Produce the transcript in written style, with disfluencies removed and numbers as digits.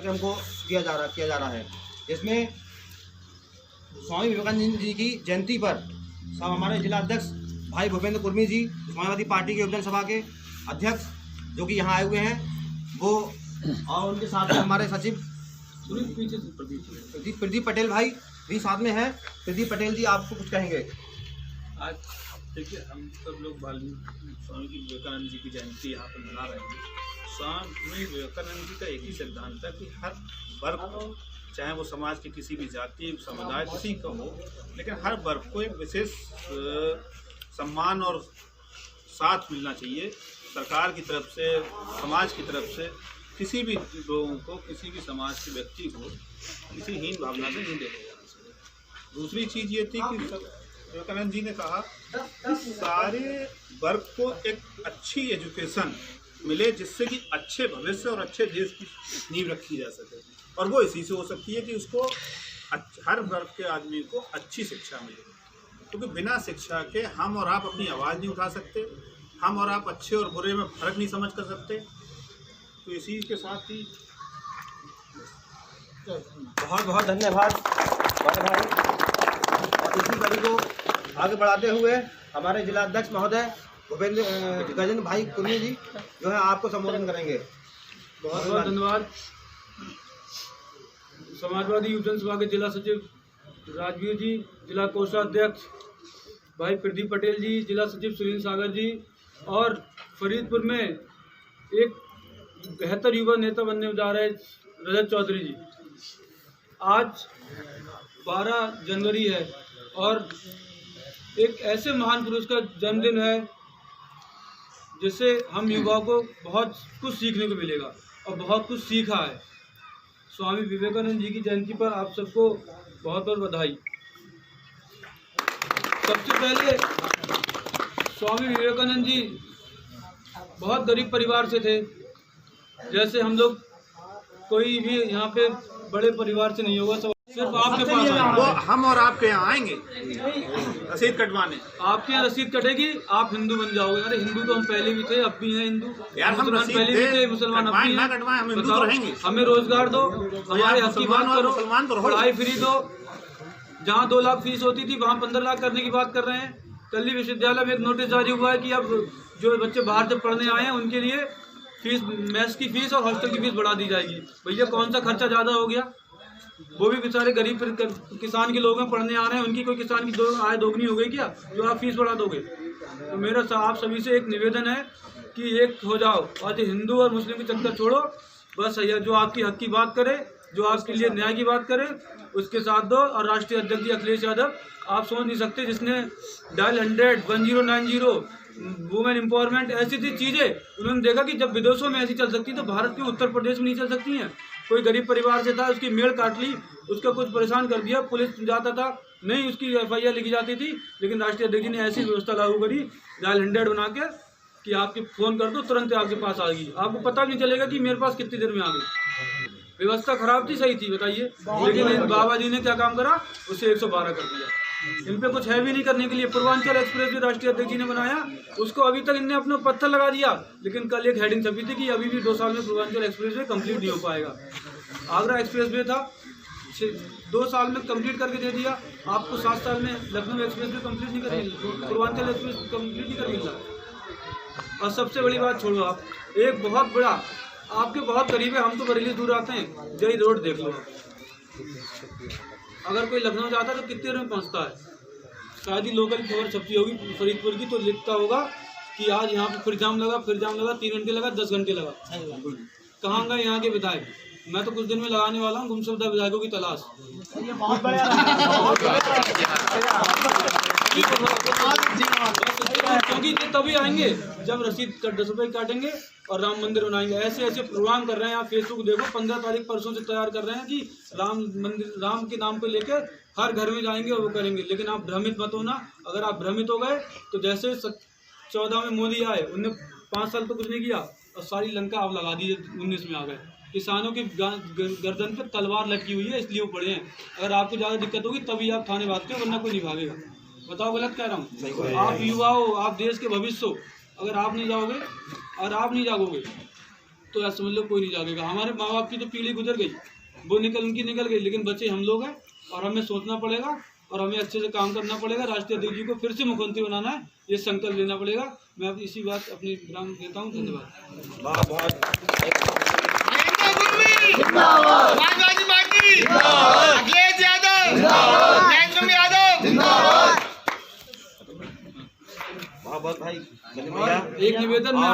कार्यक्रम को किया जा रहा है। इसमें स्वामी विवेकानंद जी की जयंती पर सब हमारे जिला अध्यक्ष भाई भूपेंद्र कुर्मी जी, समाजवादी पार्टी के उपजन सभा के अध्यक्ष जो कि यहाँ आए हुए हैं, वो और उनके साथ में हमारे सचिव प्रदीप पटेल भाई भी साथ में हैं। प्रदीप पटेल जी, आपको कुछ कहेंगे? आज देखिए, हम सब लोग स्वामी विवेकानंद जी की जयंती यहाँ पर मना रहे हैं। स्वामी विवेकानंद जी का एक ही सिद्धांत है कि हर वर्ग, चाहे वो समाज की किसी भी जाति समुदाय किसी का हो, लेकिन हर वर्ग को एक विशेष सम्मान और साथ मिलना चाहिए। सरकार की तरफ से, समाज की तरफ से किसी भी लोगों को, किसी भी समाज के व्यक्ति को किसी हीन भावना से नहीं देखा जाना चाहिए। दूसरी चीज़ ये थी कि विवेकानंद जी ने कहा कि सारे वर्ग को एक अच्छी एजुकेशन मिले, जिससे कि अच्छे भविष्य और अच्छे देश की नींव रखी जा सके। और वो इसी से हो सकती है कि उसको हर वर्ग के आदमी को अच्छी शिक्षा मिले, क्योंकि बिना शिक्षा के हम और आप अपनी आवाज़ नहीं उठा सकते, हम और आप अच्छे और बुरे में फ़र्क नहीं समझ कर सकते। तो इसी के साथ ही बहुत बहुत धन्यवाद बड़े भाई। और इसी कड़ी को आगे बढ़ाते हुए हमारे जिला अध्यक्ष महोदय भूपेंद्र गजेंद्र भाई कुर्मी जी जो है आपको संबोधन करेंगे। बहुत बहुत धन्यवाद। समाजवादी उपजन सभा के जिला सचिव राजवीर जी, जिला कोषाध्यक्ष भाई प्रदीप पटेल जी, जिला सचिव सुरेंद्र सागर जी, और फरीदपुर में एक बेहतर युवा नेता बनने जा रहे रजत चौधरी जी। आज 12 जनवरी है और एक ऐसे महान पुरुष का जन्मदिन है जिससे हम युवाओं को बहुत कुछ सीखने को मिलेगा और बहुत कुछ सीखा है। स्वामी विवेकानंद जी की जयंती पर आप सबको बहुत बहुत बधाई। सबसे पहले स्वामी विवेकानंद जी बहुत गरीब परिवार से थे। जैसे हम लोग कोई भी यहाँ पे बड़े परिवार से नहीं होगा, सब सिर्फ आपके पास वो हम और आपके यहाँ आएंगे रसीद कटवाने। आपके यहाँ रसीद कटेगी, आप हिंदू बन जाओगे। अरे हिंदू तो हम पहले भी थे, अब भी हैं हिंदू। यार हम मुसलमान पहले भी थे, मुसलमान अब भी हैं। हम हिंदू तो रहेंगे। हमें रोजगार दो, हमारे हक की बात करो, पढ़ाई फ्री दो। जहाँ 2 लाख फीस होती थी वहाँ 15 लाख करने की बात कर रहे हैं। दिल्ली विश्वविद्यालय में एक नोटिस जारी हुआ है कि अब जो बच्चे बाहर से पढ़ने आए हैं उनके लिए फीस, मेस की फीस और हॉस्टल की फीस बढ़ा दी जाएगी। भैया कौन सा खर्चा ज़्यादा हो गया? वो भी बेचारे गरीब किसान के लोग हैं, पढ़ने आ रहे हैं, उनकी कोई किसान की आय दोगुनी हो गई क्या जो आप फीस बढ़ा दोगे? तो मेरा आप सभी से एक निवेदन है कि एक हो जाओ और जो हिंदू और मुस्लिम के चक्कर छोड़ो। बस भैया जो आपकी हक की बात करे, जो आपके लिए न्याय की बात करे, उसके साथ दो। और राष्ट्रीय अध्यक्ष जी अखिलेश यादव, आप सोच नहीं सकते, जिसने डायल 100-1090 वुमेन एम्पावरमेंट ऐसी थी चीज़ें, उन्होंने देखा कि जब विदेशों में ऐसी चल सकती तो भारत के उत्तर प्रदेश में नहीं चल सकती हैं। कोई गरीब परिवार से था, उसकी मेड़ काट ली, उसका कुछ परेशान कर दिया, पुलिस जाता था नहीं, उसकी FIR लिखी जाती थी। लेकिन राष्ट्रीय अध्यक्ष जी ने ऐसी व्यवस्था लागू करी, डायल 100 बना के कि आपके फ़ोन कर दो, तुरंत आपके पास आ गई। आपको पता भी नहीं चलेगा कि मेरे पास कितनी देर में आ गई। व्यवस्था खराब थी, सही थी, बताइए। लेकिन बाबा जी ने क्या काम करा, उसे 112 कर दिया। इन पे कुछ है भी नहीं करने के लिए। पूर्वांचल एक्सप्रेस जो राष्ट्रीय अध्यक्ष जी ने बनाया, उसको अभी तक इनने अपने पत्थर लगा दिया। लेकिन कल एक हेडिंग छपी थी कि अभी भी 2 साल में पूर्वांचल एक्सप्रेस वे कंप्लीट नहीं हो पाएगा। आगरा एक्सप्रेस वे था, 2 साल में कंप्लीट करके दे दिया। आपको 7 साल में लखनऊ एक्सप्रेस वे कंप्लीट नहीं कर, पूर्वांचल एक्सप्रेस कंप्लीट नहीं कर मिला। और सबसे बड़ी बात छोड़ो, आप एक बहुत बड़ा आपके बहुत करीब है, हम तो बरेली दूर आते हैं, जय रोड देख लो। अगर कोई लखनऊ जाता है तो कितने देर में पहुंचता है? शायद ही लोकल खबर छपी होगी फरीदपुर की, तो लिखता होगा कि आज यहाँ पे फिर जाम लगा, 3 घंटे लगा, 10 घंटे लगा। कहाँ गए यहाँ के विधायक? मैं तो कुछ दिन में लगाने वाला हूँ गुमशुदा विधायकों की तलाश। क्योंकि ये तभी आएंगे जब रसीद 10 रुपये काटेंगे और राम मंदिर बनाएंगे। ऐसे ऐसे प्रोग्राम कर रहे हैं, आप फेसबुक देखो, 15 तारीख परसों से तैयार कर रहे हैं कि राम मंदिर, राम के नाम पे लेके हर घर में जाएंगे और वो करेंगे। लेकिन आप भ्रमित मत होना। अगर आप भ्रमित हो गए तो जैसे 14 में मोदी आए, उनने 5 साल तो कुछ नहीं किया और सारी लंका आप लगा दी, 19 में आ गए। किसानों की गर्दन पर तलवार लटकी हुई है, इसलिए वो पड़े हैं। अगर आपको ज़्यादा दिक्कत होगी तभी आप थाने भागते हो, वरना कोई नहीं भागेगा। बताओ गलत कह रहा हूँ? आप युवा हो, आप देश के भविष्य हो। अगर आप नहीं जाओगे और आप नहीं जागोगे तो ऐसा समझ लो कोई नहीं जागेगा। हमारे माँ बाप की तो पीढ़ी गुजर गई, वो उनकी निकल गई, लेकिन बच्चे हम लोग हैं और हमें सोचना पड़ेगा और हमें अच्छे से काम करना पड़ेगा। राष्ट्रीय अध्यक्ष जी को फिर से मुख्यमंत्री बनाना है, ये संकल्प लेना पड़ेगा। मैं अब इसी बात अपनी विराम देता हूँ। धन्यवाद। समाजवादी पार्टी अखिलेश यादव, नरेंद्र यादव। बहुत भाई, एक निवेदन में